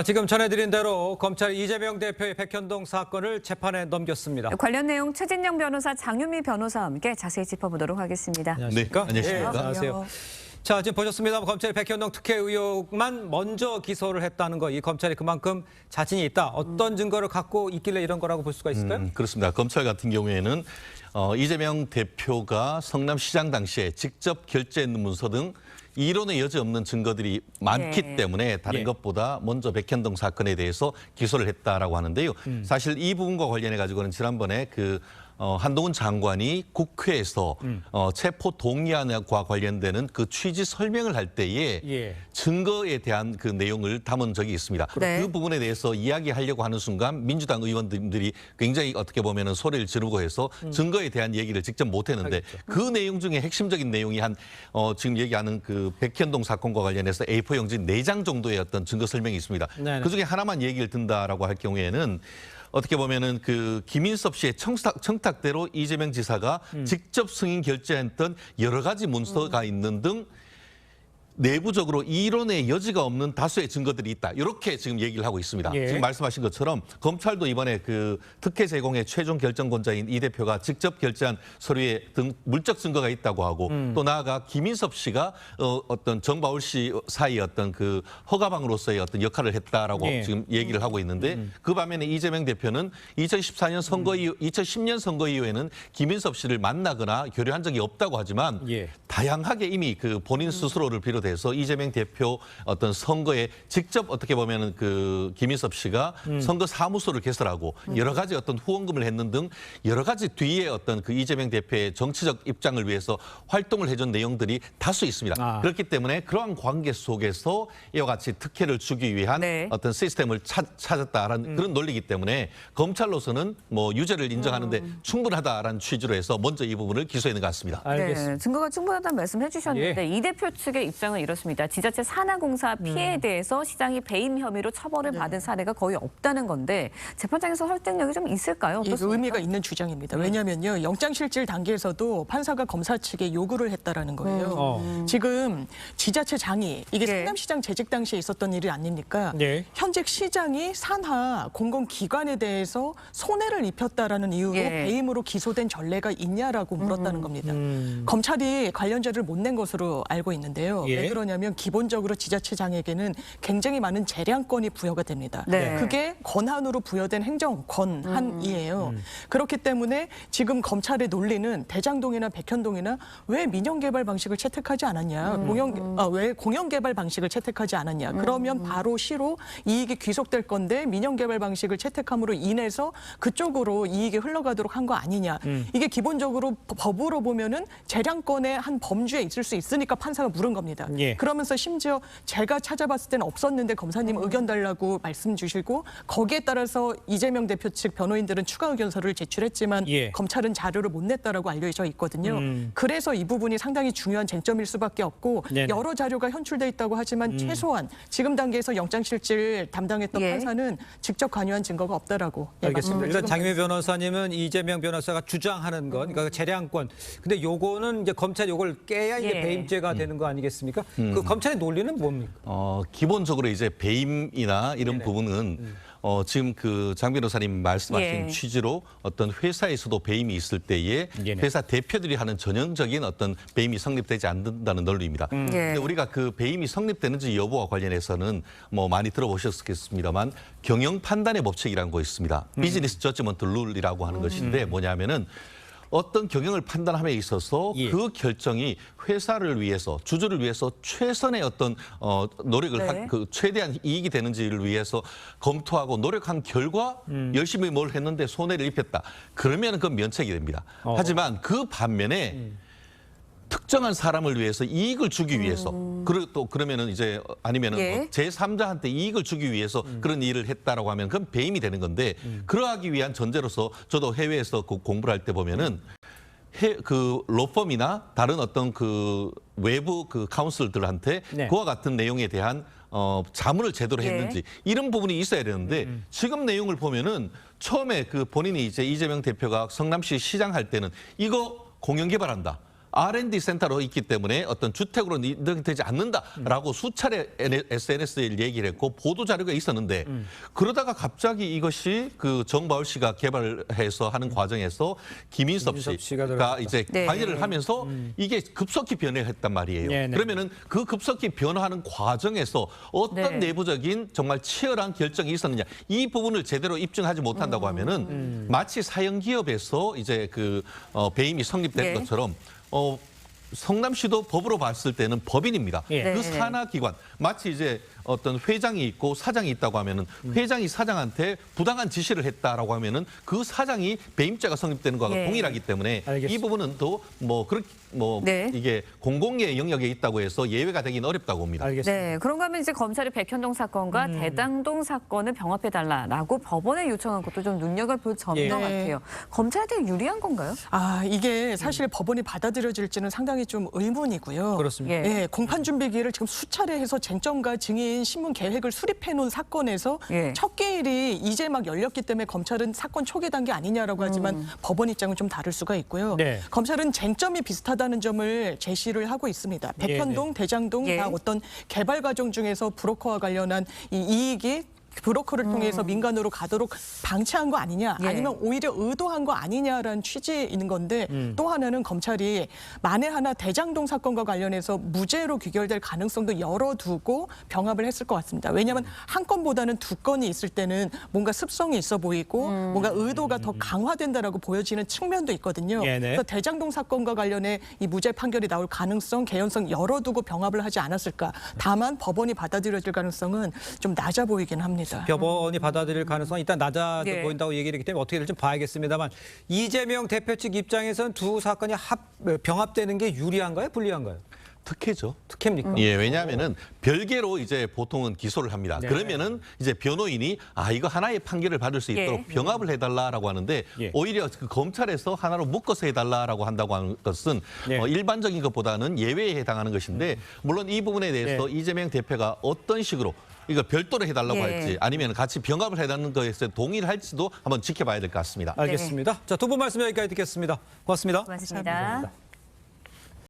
지금 전해드린 대로 검찰이 이재명 대표의 백현동 사건을 재판에 넘겼습니다. 관련 내용 최진영 변호사, 장유미 변호사와 함께 자세히 짚어보도록 하겠습니다. 안녕하십니까? 네, 안녕하십니까? 안녕하세요. 자, 지금 보셨습니다. 검찰이 백현동 특혜 의혹만 먼저 기소를 했다는 거, 이 검찰이 그만큼 자신이 있다. 어떤 증거를 갖고 있길래 이런 거라고 볼 수가 있을까요? 그렇습니다. 검찰 같은 경우에는 이재명 대표가 성남시장 당시에 직접 결제했는 문서 등 이론의 여지 없는 증거들이 많기 때문에 다른 것보다 먼저 백현동 사건에 대해서 기소를 했다라고 하는데요. 사실 이 부분과 관련해 가지고는 지난번에 한동훈 장관이 국회에서 체포 동의안과 관련되는 그 취지 설명을 할 때에 증거에 대한 그 내용을 담은 적이 있습니다. 네. 그 부분에 대해서 이야기하려고 하는 순간 민주당 의원들이 굉장히 어떻게 보면은 소리를 지르고 해서 증거에 대한 얘기를 직접 못 했는데 그 내용 중에 핵심적인 내용이 지금 얘기하는 그 백현동 사건과 관련해서 A4 용지 4장 정도의 어떤 증거 설명이 있습니다. 네네. 그중에 하나만 얘기를 든다라고 할 경우에는 어떻게 보면은 그 김인섭 씨의 청탁대로 이재명 지사가 직접 승인 결제했던 여러 가지 문서가 있는 등 내부적으로 이론의 여지가 없는 다수의 증거들이 있다. 이렇게 지금 얘기를 하고 있습니다. 지금 말씀하신 것처럼 검찰도 이번에 그 특혜 제공의 최종 결정권자인 이 대표가 직접 결제한 서류에 등 물적 증거가 있다고 하고 또 나아가 김인섭 씨가 어떤 정바울 씨 사이의 어떤 그 허가방으로서의 어떤 역할을 했다라고 지금 얘기를 하고 있는데 그 반면에 이재명 대표는 2014년 선거 이후, 2010년 선거 이후에는 김인섭 씨를 만나거나 교류한 적이 없다고 하지만 다양하게 이미 그 본인 스스로를 비롯해서 이재명 대표 어떤 선거에 직접 어떻게 보면은 그 김인섭 씨가 선거 사무소를 개설하고 여러 가지 어떤 후원금을 했는 등 여러 가지 뒤에 어떤 그 이재명 대표의 정치적 입장을 위해서 활동을 해준 내용들이 다수 있습니다. 그렇기 때문에 그러한 관계 속에서 이와 같이 특혜를 주기 위한 어떤 시스템을 찾았다라는 그런 논리이기 때문에 검찰로서는 뭐 유죄를 인정하는데 충분하다라는 취지로 해서 먼저 이 부분을 기소했는 것 같습니다. 네, 증거가 충분하다는 말씀해 주셨는데 이 대표 측의 입장은 이렇습니다. 지자체 산하공사 피해에 대해서 시장이 배임 혐의로 처벌을 받은 사례가 거의 없다는 건데 재판장에서 설득력이 좀 있을까요? 어떻습니까? 의미가 있는 주장입니다. 왜냐하면요. 영장실질 단계에서도 판사가 검사 측에 요구를 했다라는 거예요. 지금 지자체장이 이게 성남시장 재직 당시에 있었던 일이 아닙니까? 현직 시장이 산하 공공기관에 대해서 손해를 입혔다라는 이유로 배임으로 기소된 전례가 있냐라고 물었다는 겁니다. 검찰이 관련자를 못 낸 것으로 알고 있는데요. 왜 그러냐면 기본적으로 지자체장에게는 굉장히 많은 재량권이 부여가 됩니다. 그게 권한으로 부여된 행정 권한이에요. 그렇기 때문에 지금 검찰의 논리는 대장동이나 백현동이나 왜 민영개발 방식을 채택하지 않았냐, 왜 공영개발 방식을 채택하지 않았냐. 그러면 바로 시로 이익이 귀속될 건데 민영개발 방식을 채택함으로 인해서 그쪽으로 이익이 흘러가도록 한 거 아니냐. 이게 기본적으로 법으로 보면은 재량권의 한 범주에 있을 수 있으니까 판사가 물은 겁니다. 그러면서 심지어 제가 찾아봤을 때는 없었는데 검사님 의견 달라고 말씀 주시고 거기에 따라서 이재명 대표 측 변호인들은 추가 의견서를 제출했지만 검찰은 자료를 못 냈다라고 알려져 있거든요. 그래서 이 부분이 상당히 중요한 쟁점일 수밖에 없고 여러 자료가 현출돼 있다고 하지만 최소한 지금 단계에서 영장실질 담당했던 판사는 직접 관여한 증거가 없다라고 알겠습니다. 일단 장유미 변호사님은 이재명 변호사가 주장하는 건 그러니까 재량권. 근데 요거는 이제 검찰이 요걸 깨야 이제 배임죄가 되는 거 아니겠습니까? 그 검찰의 논리는 뭡니까? 기본적으로 이제 배임이나 이런 부분은 지금 그 장 변호사님 말씀하신 취지로 어떤 회사에서도 배임이 있을 때에 회사 대표들이 하는 전형적인 어떤 배임이 성립되지 않는다는 논리입니다. 근데 우리가 그 배임이 성립되는지 여부와 관련해서는 뭐 많이 들어보셨겠습니다만 경영 판단의 법칙이라는 거 있습니다. 비즈니스 저지먼트 룰이라고 하는 것인데 뭐냐면은 어떤 경영을 판단함에 있어서 그 결정이 회사를 위해서, 주주를 위해서 최선의 어떤 노력을 한, 그 최대한 이익이 되는지를 위해서 검토하고 노력한 결과 열심히 뭘 했는데 손해를 입혔다. 그러면 그건 면책이 됩니다. 하지만 그 반면에 특정한 사람을 위해서 이익을 주기 위해서 그리고 또 그러면은 이제 아니면은 제3자한테 이익을 주기 위해서 그런 일을 했다라고 하면 그건 배임이 되는 건데 그러하기 위한 전제로서 저도 해외에서 그 공부를 할 때 보면은 그 로펌이나 다른 어떤 그 외부 그 카운슬들한테 그와 같은 내용에 대한 자문을 제대로 했는지 이런 부분이 있어야 되는데 지금 내용을 보면은 처음에 그 본인이 이제 이재명 대표가 성남시 시장 할 때는 이거 공영 개발한다. R&D 센터로 있기 때문에 어떤 주택으로 인정되지 않는다라고 수차례 SNS에 얘기를 했고 보도 자료가 있었는데 그러다가 갑자기 이것이 그 정바울 씨가 개발해서 하는 과정에서 김인섭 씨가 이제 네. 관여를 하면서 이게 급속히 변화했단 말이에요. 네네. 그러면은 그 급속히 변화하는 과정에서 어떤 네. 내부적인 정말 치열한 결정이 있었느냐 이 부분을 제대로 입증하지 못한다고 하면은 마치 사형기업에서 이제 그 배임이 성립된 네. 것처럼 성남시도 법으로 봤을 때는 법인입니다. 예. 그 네. 산하기관 마치 이제 어떤 회장이 있고 사장이 있다고 하면은 회장이 사장한테 부당한 지시를 했다라고 하면은 그 사장이 배임죄가 성립되는 것과 예. 동일하기 때문에 알겠습니다. 이 부분은 또 뭐 그렇게 네. 이게 공공의 영역에 있다고 해서 예외가 되긴 어렵다고 봅니다. 알겠습니다. 네, 그런가 하면 이제 검찰이 백현동 사건과 대장동 사건을 병합해달라라고 법원에 요청한 것도 좀 눈여겨볼 점인 예. 것 네. 같아요. 검찰한테 유리한 건가요? 이게 사실 법원이 받아들여질지는 상당히 좀 의문이고요. 그렇습니다. 예. 예, 공판 준비 기일을 지금 수차례 해서 쟁점과 증인 신문 계획을 수립해 놓은 사건에서 예. 첫 개일이 이제 막 열렸기 때문에 검찰은 사건 초기 단계 아니냐라고 하지만 법원 입장은 좀 다를 수가 있고요. 네. 검찰은 쟁점이 비슷하다는 점을 제시를 하고 있습니다. 백현동, 대장동 예. 다 어떤 개발 과정 중에서 브로커와 관련한 이 이익이 브로커를 통해서 민간으로 가도록 방치한 거 아니냐 예. 아니면 오히려 의도한 거 아니냐라는 취지에 있는 건데 또 하나는 검찰이 만에 하나 대장동 사건과 관련해서 무죄로 귀결될 가능성도 열어두고 병합을 했을 것 같습니다. 왜냐하면 한 건보다는 두 건이 있을 때는 뭔가 습성이 있어 보이고 뭔가 의도가 더 강화된다라고 보여지는 측면도 있거든요. 네네. 그래서 대장동 사건과 관련해 이 무죄 판결이 나올 가능성, 개연성 열어두고 병합을 하지 않았을까. 다만 법원이 받아들여질 가능성은 좀 낮아 보이긴 합니다. 법원이 받아들일 가능성은 일단 낮아 네. 보인다고 얘기를 했기 때문에 어떻게 될지 좀 봐야겠습니다만 이재명 대표 측 입장에서는 두 사건이 병합되는 게 유리한가요? 불리한가요? 특혜죠. 특혜입니까? 예, 왜냐하면은 별개로 이제 보통은 기소를 합니다. 네. 그러면은 이제 변호인이 이거 하나의 판결을 받을 수 있도록 예. 병합을 해달라라고 하는데 예. 오히려 그 검찰에서 하나로 묶어서 해달라라고 한다고 하는 것은 예. 일반적인 것보다는 예외에 해당하는 것인데 물론 이 부분에 대해서 예. 이재명 대표가 어떤 식으로 이거 별도로 해달라고 예. 할지 아니면 같이 병합을 해달라는 것에 동의를 할지도 한번 지켜봐야 될 것 같습니다. 알겠습니다. 자, 두 분 말씀 여기까지 듣겠습니다. 고맙습니다. 고맙습니다.